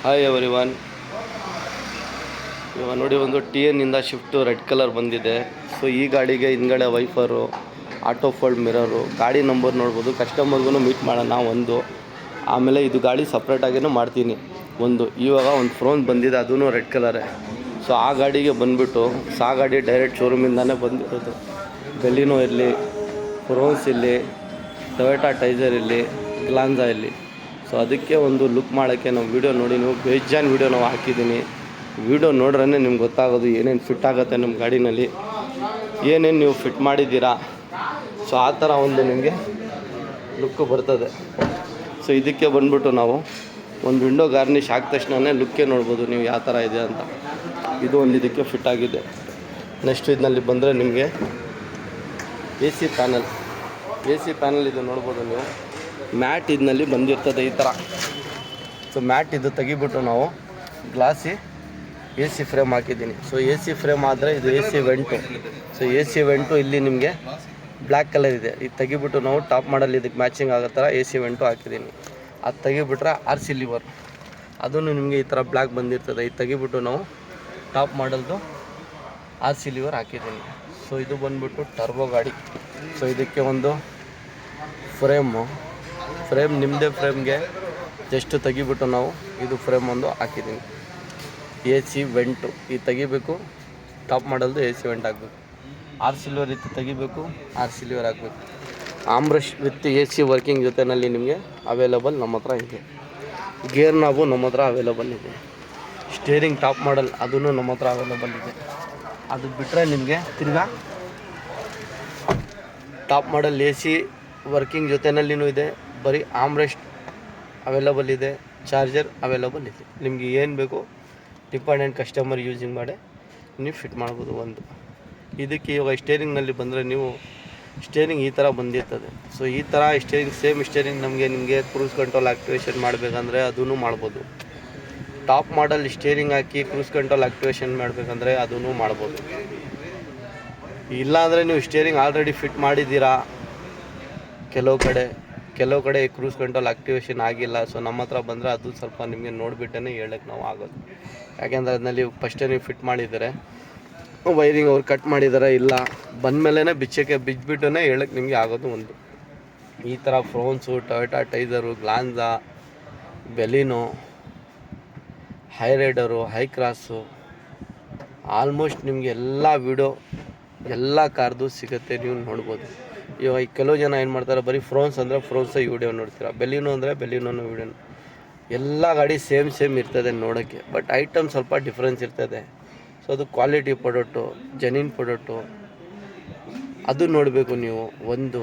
Hi everyone. ಇವಾಗ ನೋಡಿ ಒಂದು TN ಇಂದ ಶಿಫ್ಟು ರೆಡ್ ಕಲರ್ ಬಂದಿದೆ. ಸೊ ಈ ಗಾಡಿಗೆ ಹಿಂದ್ಗಡೆ ವೈಫರು, ಆಟೋ ಫೋಲ್ಡ್ ಮಿರರು, ಗಾಡಿ ನಂಬರ್ ನೋಡ್ಬೋದು. ಕಸ್ಟಮರ್ಗೂ ಮೀಟ್ ಮಾಡೋಣ ಒಂದು. ಆಮೇಲೆ ಇದು ಗಾಡಿ ಸಪ್ರೇಟಾಗಿಯೂ ಮಾಡ್ತೀನಿ ಒಂದು. ಇವಾಗ ಒಂದು ಫ್ರೋನ್ ಬಂದಿದೆ, ಅದೂ ರೆಡ್ ಕಲರೇ. ಸೊ ಆ ಗಾಡಿಗೆ ಬಂದುಬಿಟ್ಟು ಆ ಗಾಡಿ ಡೈರೆಕ್ಟ್ ಶೋರೂಮಿಂದನೇ ಬಂದಿರೋದು. ಬೆಲಿನೋ ಇರಲಿ, ಫ್ರೋನ್ಸ್ ಇರಲಿ, ಟೊಯೋಟಾ ಟೈಸರ್ ಇರಲಿ, ಗ್ಲಾನ್ಸಾ ಇರಲಿ. ಸೊ ಅದಕ್ಕೆ ಒಂದು ಲುಕ್ ಮಾಡೋಕ್ಕೆ ನಾವು ವೀಡಿಯೋ ನೋಡಿ, ನೀವು ಬೇಜಾನ್ ವೀಡಿಯೋ ನಾವು ಹಾಕಿದ್ದೀನಿ. ವೀಡಿಯೋ ನೋಡ್ರೇ ನಿಮ್ಗೆ ಗೊತ್ತಾಗೋದು ಏನೇನು ಫಿಟ್ ಆಗುತ್ತೆ ನಮ್ಮ ಗಾಡಿನಲ್ಲಿ, ಏನೇನು ನೀವು ಫಿಟ್ ಮಾಡಿದ್ದೀರಾ. ಸೊ ಆ ಥರ ಒಂದು ನಿಮಗೆ ಲುಕ್ಕು ಬರ್ತದೆ. ಸೊ ಇದಕ್ಕೆ ಬಂದ್ಬಿಟ್ಟು ನಾವು ಒಂದು ವಿಂಡೋ ಗಾರ್ನಿಷ್ ಹಾಕಿದ ತಕ್ಷಣವೇ ಲುಕ್ಕೇ ನೋಡ್ಬೋದು ನೀವು ಯಾವ ಥರ ಇದೆ ಅಂತ. ಇದು ಒಂದು ಇದಕ್ಕೆ ಫಿಟ್ ಆಗಿದೆ. ನೆಕ್ಸ್ಟ್ ಇದರಲ್ಲಿ ಬಂದರೆ ನಿಮಗೆ AC ಪ್ಯಾನಲ್ ಇದು ನೋಡ್ಬೋದು ನೀವು. ಮ್ಯಾಟ್ ಇದರಲ್ಲಿ ಬಂದಿರ್ತದೆ ಈ ಥರ. ಸೊ ಮ್ಯಾಟ್ ಇದು ತೆಗಿಬಿಟ್ಟು ನಾವು ಗ್ಲಾಸಿ AC ಫ್ರೇಮ್ ಹಾಕಿದ್ದೀನಿ. ಸೊ AC ಫ್ರೇಮ್ ಆದರೆ ಇದು AC vent. So AC vent ಇಲ್ಲಿ ನಿಮಗೆ ಬ್ಲ್ಯಾಕ್ ಕಲರ್ ಇದೆ. ಇದು ತೆಗಿಬಿಟ್ಟು ನಾವು ಟಾಪ್ ಮಾಡಲ್ ಇದಕ್ಕೆ ಮ್ಯಾಚಿಂಗ್ ಆಗೋ ಥರ AC ವೆಂಟು ಹಾಕಿದ್ದೀನಿ. ಅದು ತೆಗಿಬಿಟ್ರೆ RC ಲಿವರ್, ಅದನ್ನು ನಿಮಗೆ ಈ ಥರ ಬ್ಲ್ಯಾಕ್ ಬಂದಿರ್ತದೆ. ಇದು ತೆಗಿಬಿಟ್ಟು ನಾವು ಟಾಪ್ ಮಾಡಲ್ದು RC ಲಿವರ್ ಹಾಕಿದ್ದೀನಿ. ಸೊ ಇದು ಬಂದ್ಬಿಟ್ಟು ಟರ್ಬೋ ಗಾಡಿ. ಸೊ ಇದಕ್ಕೆ ಒಂದು ಫ್ರೇಮ್ ನಿಮ್ಮದೇ ಫ್ರೇಮ್ಗೆ ಜಸ್ಟ್ ತೆಗಿಬಿಟ್ಟು ನಾವು ಇದು ಫ್ರೇಮ್ ಒಂದು ಹಾಕಿದ್ದೀನಿ. AC ವೆಂಟು ಇದು ತೆಗಿಬೇಕು, ಟಾಪ್ ಮಾಡಲ್ದು AC ವೆಂಟ್ ಹಾಕಬೇಕು. RC ಲಿವರ್ ಇತ್ತು ತೆಗಿಬೇಕು, RC ಲಿವರ್ ಹಾಕಬೇಕು. ಆಮ್ಬ್ರಷ್ ವಿತ್ AC ವರ್ಕಿಂಗ್ ಜೊತೆಯಲ್ಲಿ ನಿಮಗೆ ಅವೈಲೇಬಲ್ ನಮ್ಮ ಹತ್ರ ಇದೆ. ಗೇರ್ ನಾಬು ನಮ್ಮ ಹತ್ರ ಅವೈಲೇಬಲ್ ಇದೆ. ಸ್ಟೇರಿಂಗ್ ಟಾಪ್ ಮಾಡಲ್ ಅದೂ ನಮ್ಮ ಹತ್ರ ಅವೈಲೇಬಲ್ ಇದೆ. ಅದು ಬಿಟ್ಟರೆ ನಿಮಗೆ ತಿರ್ಗಾ ಟಾಪ್ ಮಾಡಲ್ AC ವರ್ಕಿಂಗ್ ಜೊತೆಯಲ್ಲಿನೂ ಇದೆ. ಬರೀ ಆಮ್ರೆಸ್ಟ್ ಅವೈಲೇಬಲ್ ಇದೆ, ಚಾರ್ಜರ್ ಅವೈಲೇಬಲ್ ಇದೆ. ನಿಮಗೆ ಏನು ಬೇಕು ಡಿಪೆಂಡೆಂಟ್ ಕಸ್ಟಮರ್ ಯೂಸಿಂಗ್ ಮಾಡಿ ನೀವು ಫಿಟ್ ಮಾಡ್ಬೋದು ಒಂದು. ಇದಕ್ಕೆ ಇವಾಗ ಸ್ಟೇರಿಂಗ್ನಲ್ಲಿ ಬಂದರೆ ನೀವು ಸ್ಟೇರಿಂಗ್ ಈ ಥರ ಬಂದಿರ್ತದೆ. ಸೊ ಈ ಥರ ಸ್ಟೇರಿಂಗ್ ಸೇಮ್ ಸ್ಟೇರಿಂಗ್ ನಿಮಗೆ ಕ್ರೂಸ್ ಕಂಟ್ರೋಲ್ ಆ್ಯಕ್ಟಿವೇಶನ್ ಮಾಡಬೇಕಂದ್ರೆ ಅದೂ ಮಾಡ್ಬೋದು. ಟಾಪ್ ಮಾಡಲ್ ಸ್ಟೇರಿಂಗ್ ಹಾಕಿ ಕ್ರೂಸ್ ಕಂಟ್ರೋಲ್ ಆ್ಯಕ್ಟಿವೇಶನ್ ಮಾಡಬೇಕಂದ್ರೆ ಅದೂ ಮಾಡ್ಬೋದು. ಇಲ್ಲಾಂದರೆ ನೀವು ಸ್ಟೇರಿಂಗ್ ಆಲ್ರೆಡಿ ಫಿಟ್ ಮಾಡಿದ್ದೀರಾ, ಕೆಲವು ಕಡೆ ಕ್ರೂಸ್ ಕಂಟ್ರೋಲ್ ಆ್ಯಕ್ಟಿವೇಶನ್ ಆಗಿಲ್ಲ. ಸೊ ನಮ್ಮ ಹತ್ರ ಬಂದರೆ ಅದು ಸ್ವಲ್ಪ ನಿಮಗೆ ನೋಡಿಬಿಟ್ಟೇ ಹೇಳೋಕ್ಕೆ ನಾವು ಆಗೋದು. ಯಾಕೆಂದರೆ ಅದರಲ್ಲಿ ಫಸ್ಟೇ ನೀವು ಫಿಟ್ ಮಾಡಿದ್ದಾರೆ, ವೈರಿಂಗ್ ಅವ್ರು ಕಟ್ ಮಾಡಿದ್ದಾರೆ, ಇಲ್ಲ ಬಂದಮೇಲೆ ಬಿಚ್ಚಿಬಿಟ್ಟು ಹೇಳೋಕ್ಕೆ ನಿಮಗೆ ಆಗೋದು ಒಂದು. ಈ ಥರ Fronx, Toyota Taisor, Glanza, Baleno, Hyryder, Hycross, almost ನಿಮಗೆ ಎಲ್ಲ ವೀಡಿಯೋ ಎಲ್ಲ ಕಾರ್ದು ಸಿಗುತ್ತೆ, ನೀವು ನೋಡ್ಬೋದು. ಇವಾಗ ಕೆಲವು ಜನ ಏನು ಮಾಡ್ತಾರೆ, ಬರೀ ಫ್ರೋನ್ಸ್ ಅಂದರೆ ಫ್ರೋನ್ಸೇ ವೀಡಿಯೋ ನೋಡ್ತೀರಾ, ಬೆಲಿನೋ ಅಂದರೆ ಬೆಲಿನೋನು ವೀಡಿಯೋ. ಎಲ್ಲ ಗಾಡಿ ಸೇಮ್ ಇರ್ತದೆ ನೋಡೋಕ್ಕೆ, ಬಟ್ ಐಟಮ್ ಸ್ವಲ್ಪ ಡಿಫ್ರೆನ್ಸ್ ಇರ್ತದೆ. ಸೊ ಅದು ಕ್ವಾಲಿಟಿ ಪ್ರಾಡಕ್ಟು, ಜೆನ್ಯೂನ್ ಪ್ರಾಡಕ್ಟು, ಅದು ನೋಡಬೇಕು ನೀವು. ಒಂದು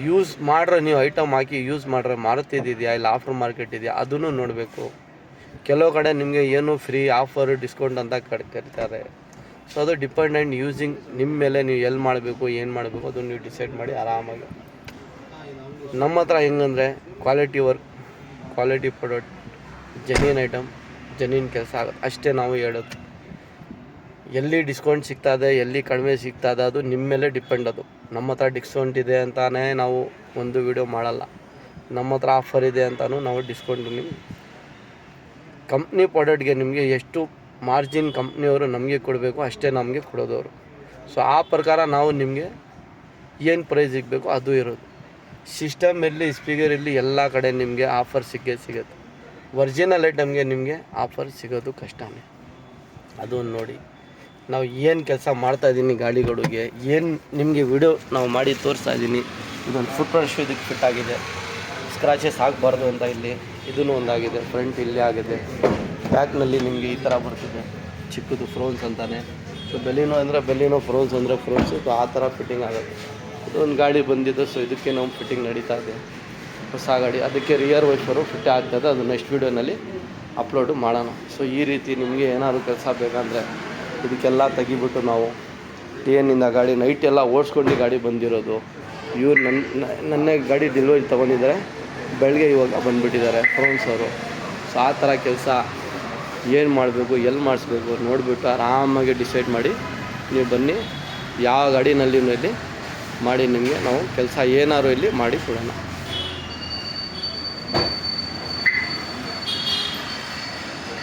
ಯೂಸ್ ಮಾಡ್ರೆ ನೀವು ಐಟಮ್ ಹಾಕಿ ಯೂಸ್ ಮಾಡ್ರೆ ಮಾರುತಿದೆಯಾ ಇಲ್ಲ ಆಫ್ಟರ್ ಮಾರ್ಕೆಟ್ ಇದೆಯಾ ಅದನ್ನು ನೋಡಬೇಕು. ಕೆಲವು ಕಡೆ ನಿಮಗೆ ಏನು ಫ್ರೀ ಆಫರ್ ಡಿಸ್ಕೌಂಟ್ ಅಂತ ಕರೀತಾರೆ. ಸೊ ಅದು ಡಿಪೆಂಡೆಂಟ್ ಯೂಸಿಂಗ್ ನಿಮ್ಮ ಮೇಲೆ, ನೀವು ಎಲ್ಲಿ ಮಾಡಬೇಕು ಏನು ಮಾಡಬೇಕು ಅದನ್ನು ನೀವು ಡಿಸೈಡ್ ಮಾಡಿ ಆರಾಮಾಗಿ. ನಮ್ಮ ಹತ್ರ ಹೆಂಗಂದರೆ quality work, quality product, genuine item, genuine ಕೆಲಸ ಆಗುತ್ತೆ ಅಷ್ಟೇ ನಾವು ಹೇಳೋದು. ಎಲ್ಲಿ ಡಿಸ್ಕೌಂಟ್ ಸಿಗ್ತದೆ, ಎಲ್ಲಿ ಕಡಿಮೆ ಸಿಗ್ತದೆ ಅದು ನಿಮ್ಮ ಮೇಲೆ ಡಿಪೆಂಡ್. ಅದು ನಮ್ಮ ಹತ್ರ ಡಿಸ್ಕೌಂಟ್ ಇದೆ ಅಂತಲೇ ನಾವು ಒಂದು ವಿಡಿಯೋ ಮಾಡಲ್ಲ, ನಮ್ಮ ಹತ್ರ ಆಫರ್ ಇದೆ ಅಂತಲೂ ನಾವು ಡಿಸ್ಕೌಂಟ್ ನಿಮಗೆ ಕಂಪ್ನಿ ಪ್ರಾಡಕ್ಟ್ಗೆ ನಿಮಗೆ ಎಷ್ಟು ಮಾರ್ಜಿನ್ ಕಂಪ್ನಿಯವರು ನಮಗೆ ಕೊಡಬೇಕು ಅಷ್ಟೇ ನಮಗೆ ಕೊಡೋದವರು. ಸೊ ಆ ಪ್ರಕಾರ ನಾವು ನಿಮಗೆ ಏನು ಪ್ರೈಸ್ ಸಿಗಬೇಕು ಅದು ಇರೋದು. ಸಿಸ್ಟಮ್ ಇರಲಿ, ಸ್ಪೀಕರ್ ಇರಲಿ, ಎಲ್ಲ ಕಡೆ ನಿಮಗೆ ಆಫರ್ ಸಿಗುತ್ತೆ. ಒರಿಜಿನಲ್ ಐಟಮ್ಗೆ ನಿಮಗೆ ಆಫರ್ ಸಿಗೋದು ಕಷ್ಟನೇ. ಅದು ನೋಡಿ ನಾವು ಏನು ಕೆಲಸ ಮಾಡ್ತಾಯಿದ್ದೀನಿ ಗಾಡಿಗಳಿಗೆ, ಏನು ನಿಮಗೆ ವಿಡಿಯೋ ನಾವು ಮಾಡಿ ತೋರಿಸ್ತಾ ಇದ್ದೀನಿ. ಇದೊಂದು ಫುಟ್ ಬ್ರಷ್ ಇದಕ್ಕೆ ಫಿಟ್ ಆಗಿದೆ, ಸ್ಕ್ರಾಚಸ್ ಆಗಬಾರ್ದು ಅಂತ ಇಲ್ಲಿ ಇದೂ ಒಂದಾಗಿದೆ. ಫ್ರಂಟ್ ಇಲ್ಲೇ ಆಗಿದೆ. ಬ್ಯಾಕ್ನಲ್ಲಿ ನಿಮಗೆ ಈ ಥರ ಬರ್ತಿದೆ, ಚಿಕ್ಕದು ಫ್ರೋನ್ಸ್ ಅಂತಾನೆ. ಸೊ ಬೆಲಿನೋ ಅಂದರೆ ಬೆಲಿನೋ, ಫ್ರೋನ್ಸ್ ಅಂದರೆ ಫ್ರೋನ್ಸು. ಸೊ ಆ ಥರ ಫಿಟ್ಟಿಂಗ್ ಆಗುತ್ತೆ. ಇದೊಂದು ಗಾಡಿ ಬಂದಿದ್ದು, ಸೊ ಇದಕ್ಕೆ ನಾವು ಫಿಟ್ಟಿಂಗ್ ನಡೀತಾ ಇದೆ, ಹೊಸ ಗಾಡಿ. ಅದಕ್ಕೆ ರಿಯರ್ ವೈಫರು ಫಿಟ್ ಆಗ್ತದೆ, ಅದು ನೆಕ್ಸ್ಟ್ ವೀಡಿಯೋನಲ್ಲಿ ಅಪ್ಲೋಡು ಮಾಡೋಣ. ಸೊ ಈ ರೀತಿ ನಿಮಗೆ ಏನಾದರೂ ಕೆಲಸ ಬೇಕಂದರೆ ಇದಕ್ಕೆಲ್ಲ ತೆಗಿಬಿಟ್ಟು ನಾವು TN ಇಂದ ಗಾಡಿ ನೈಟ್ ಎಲ್ಲ ಓಡಿಸ್ಕೊಂಡು ಗಾಡಿ ಬಂದಿರೋದು. ಇವ್ರು ನನ್ನ ಗಾಡಿ ಡೆಲಿವರಿ ತೊಗೊಂಡಿದ್ದಾರೆ, ಬೆಳಗ್ಗೆ ಇವಾಗ ಬಂದುಬಿಟ್ಟಿದ್ದಾರೆ ಫ್ರೋನ್ಸ್ ಅವರು. ಸೊ ಆ ಥರ ಕೆಲಸ ಏನು ಮಾಡಬೇಕು, ಎಲ್ಲಿ ಮಾಡಿಸ್ಬೇಕು ನೋಡಿಬಿಟ್ಟು ಆರಾಮಾಗಿ ಡಿಸೈಡ್ ಮಾಡಿ ನೀವು ಬನ್ನಿ. ಯಾವ ಗಾಡಿನಲ್ಲಿ ಇಲ್ಲಿ ಮಾಡಿ ನಿಮಗೆ ನಾವು ಕೆಲಸ ಏನಾದ್ರು ಇಲ್ಲಿ ಮಾಡಿ ಕೊಡೋಣ.